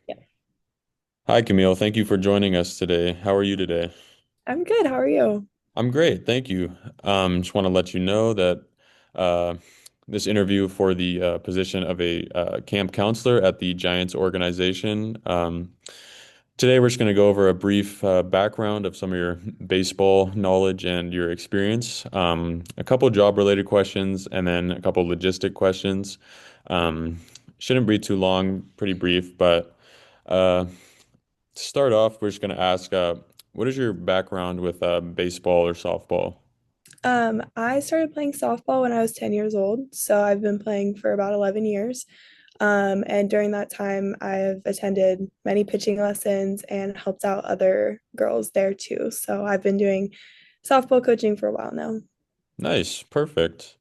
Yeah. Hi, Camille. Thank you for joining us today. How are you today? I'm good. How are you? I'm great, thank you. Just want to let you know that uh, this interview for the position of a camp counselor at the Giants organization. Today, we're just going to go over a brief background of some of your baseball knowledge and your experience, a couple job-related questions, and then a couple logistic questions. Um, shouldn't be too long, pretty brief, but. Uh, To start off, we're just going to ask, what is your background with baseball or softball? I started playing softball when I was 10 years old, so I've been playing for about 11 years. And during that time, I've attended many pitching lessons and helped out other girls there too. So I've been doing softball coaching for a while now. Nice, perfect.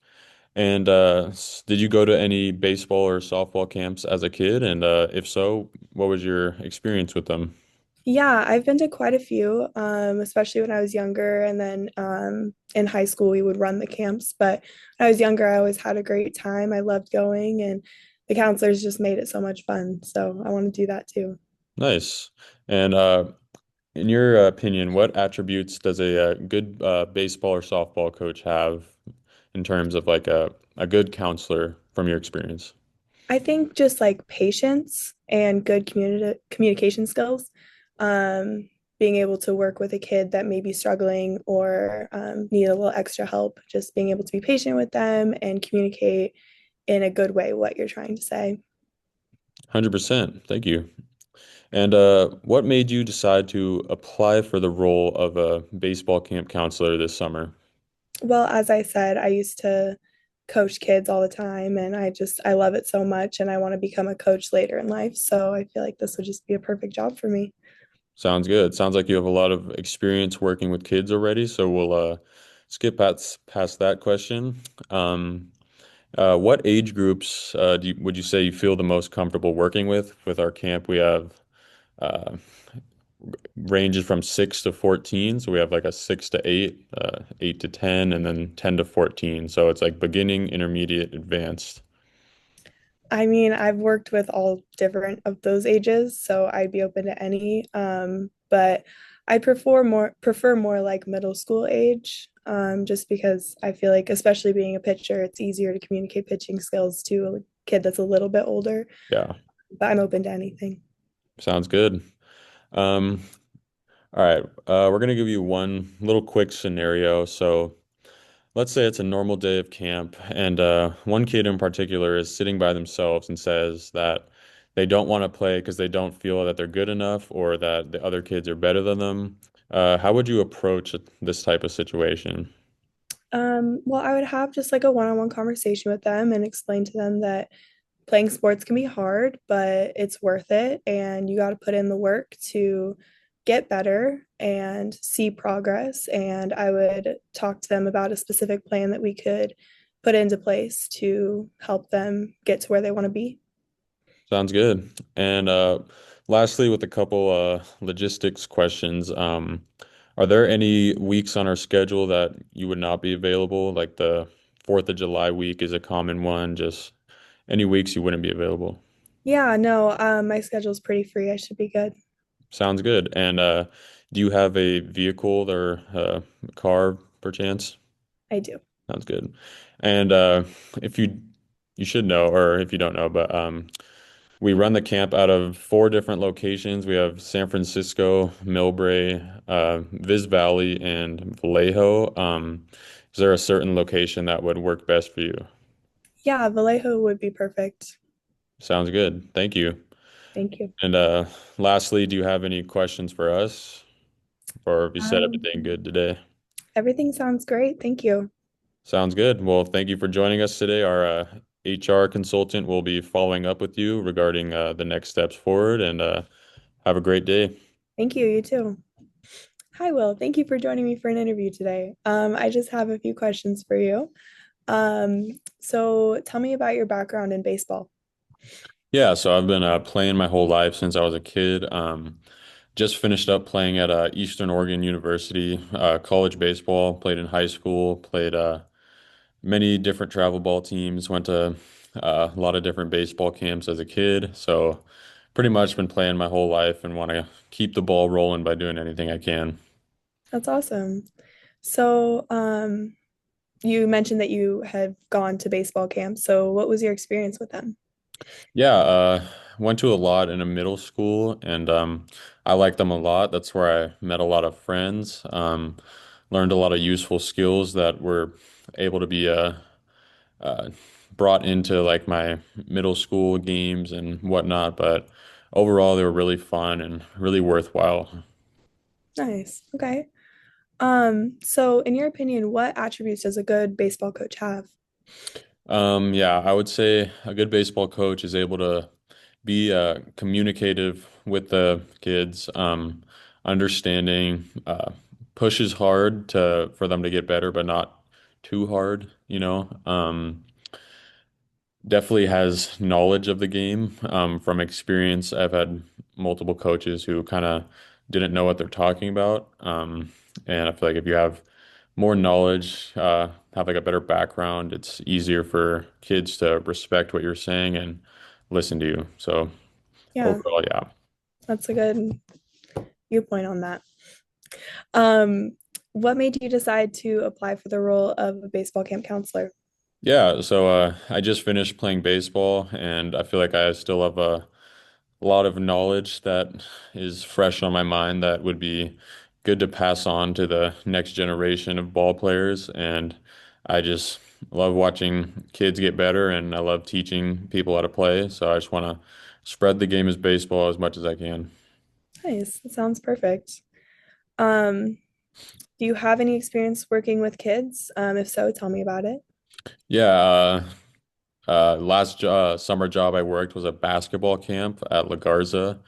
And did you go to any baseball or softball camps as a kid? And if so, what was your experience with them? Yeah, I've been to quite a few, especially when I was younger. And then in high school, we would run the camps. But when I was younger, I always had a great time. I loved going, and the counselors just made it so much fun. So I want to do that too. Nice. And in your opinion, what attributes does a good baseball or softball coach have in terms of like a good counselor from your experience? I think just like patience and good communication skills, being able to work with a kid that may be struggling or need a little extra help, just being able to be patient with them and communicate in a good way what you're trying to say. 100%. Thank you. And what made you decide to apply for the role of a baseball camp counselor this summer? Well, as I said, I used to coach kids all the time and I love it so much and I want to become a coach later in life. So I feel like this would just be a perfect job for me. Sounds good. Sounds like you have a lot of experience working with kids already, so we'll skip past that question. Um, what age groups would you say you feel the most comfortable working with? With our camp, we have uh, ranges from 6 to 14. So we have like a 6 to 8, 8 to 10, and then 10 to 14. So it's like beginning, intermediate, advanced. I mean, I've worked with all different of those ages, so I'd be open to any. But I prefer more like middle school age, just because I feel like, especially being a pitcher, it's easier to communicate pitching skills to a kid that's a little bit older. Yeah, But I'm open to anything. sounds good. Um, all right, we're gonna give you one little quick scenario. So let's say it's a normal day of camp, and one kid in particular is sitting by themselves and says that they don't want to play because they don't feel that they're good enough or that the other kids are better than them. How would you approach this type of situation? Well, I would have just like a one-on-one conversation with them and explain to them that playing sports can be hard, but it's worth it. And you got to put in the work to get better and see progress. And I would talk to them about a specific plan that we could put into place to help them get to where they want to be. Sounds good. And lastly, with a couple logistics questions, are there any weeks on our schedule that you would not be available? Like the 4th of July week is a common one. Just any weeks you wouldn't be available. Yeah, no, my schedule's pretty free. I should be good. Sounds good. And do you have a vehicle or a car perchance? I do. Sounds good. And if you should know, or if you don't know, but we run the camp out of four different locations. We have San Francisco, Millbrae, Viz Valley, and Vallejo. Is there a certain location that would work best for you? Yeah, Vallejo would be perfect. Sounds good. Thank you. Thank you. And lastly, do you have any questions for us, or have you said Um, everything good today? Everything sounds great. Thank you. Sounds good. Well, thank you for joining us today. Our HR consultant will be following up with you regarding the next steps forward, and have a great day. Thank you. You too. Hi, Will. Thank you for joining me for an interview today. I just have a few questions for you. So tell me about your background in baseball. Yeah, so I've been playing my whole life since I was a kid. Just finished up playing at Eastern Oregon University, college baseball, played in high school, played many different travel ball teams, went to a lot of different baseball camps as a kid. So pretty much been playing my whole life and want to keep the ball rolling by doing anything I can. That's awesome. So, you mentioned that you had gone to baseball camp. So, what was your experience with them? Yeah, went to a lot in a middle school and I liked them a lot. That's where I met a lot of friends, learned a lot of useful skills that were able to be uh, brought into like my middle school games and whatnot. But overall, they were really fun and really worthwhile. Nice. Okay. So in your opinion, what attributes does a good baseball coach have? Yeah, I would say a good baseball coach is able to be communicative with the kids, understanding, pushes hard to for them to get better, but not too hard, you know. Definitely has knowledge of the game, from experience. I've had multiple coaches who kind of didn't know what they're talking about. And I feel like if you have more knowledge, have like a better background, it's easier for kids to respect what you're saying and listen to you. So Yeah, overall, yeah. that's a good viewpoint on that. Um, what made you decide to apply for the role of a baseball camp counselor? Yeah, so I just finished playing baseball and I feel like I still have a lot of knowledge that is fresh on my mind that would be good to pass on to the next generation of ball players. And I just love watching kids get better and I love teaching people how to play. So I just want to spread the game of baseball as much as I can. Nice. That sounds perfect. Um, do you have any experience working with kids? If so, tell me about it. Yeah, last jo summer job I worked was a basketball camp at La Garza,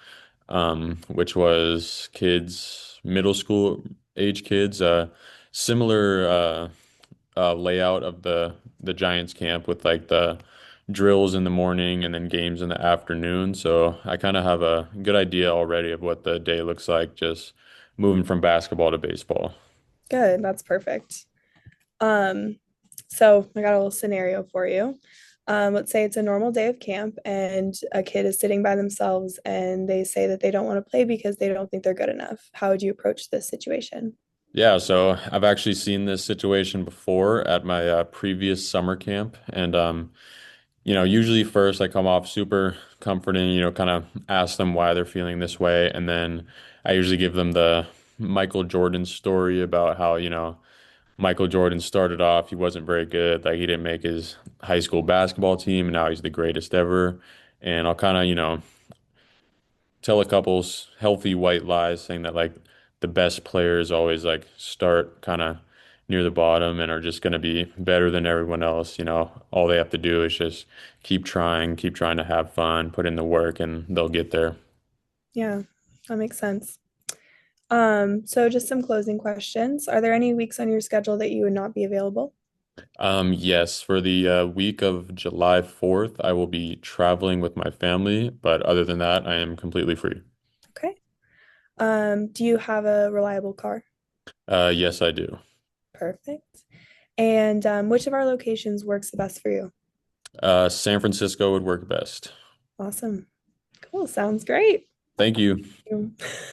which was kids, middle school age kids, similar layout of the Giants camp with like the drills in the morning and then games in the afternoon. So I kind of have a good idea already of what the day looks like, just moving from basketball to baseball. Good. That's perfect. Um, so I got a little scenario for you. Let's say it's a normal day of camp and a kid is sitting by themselves and they say that they don't want to play because they don't think they're good enough. How would you approach this situation? Yeah, so I've actually seen this situation before at my previous summer camp, and usually first I come off super comforting, kind of ask them why they're feeling this way, and then I usually give them the Michael Jordan story about how, Michael Jordan started off, he wasn't very good, like he didn't make his high school basketball team, and now he's the greatest ever. And I'll kind of, tell a couple's healthy white lies saying that like the best players always like start kind of near the bottom and are just going to be better than everyone else. All they have to do is just keep trying to have fun, put in the work, and they'll get there. Yeah, that makes sense. So just some closing questions. Are there any weeks on your schedule that you would not be available? Yes, for the week of July 4th, I will be traveling with my family, but other than that, I am completely free. Okay. Do you have a reliable car? Yes, I do. Perfect. And which of our locations works the best for you? San Francisco would work best. Awesome. Cool. Sounds great. Thank you.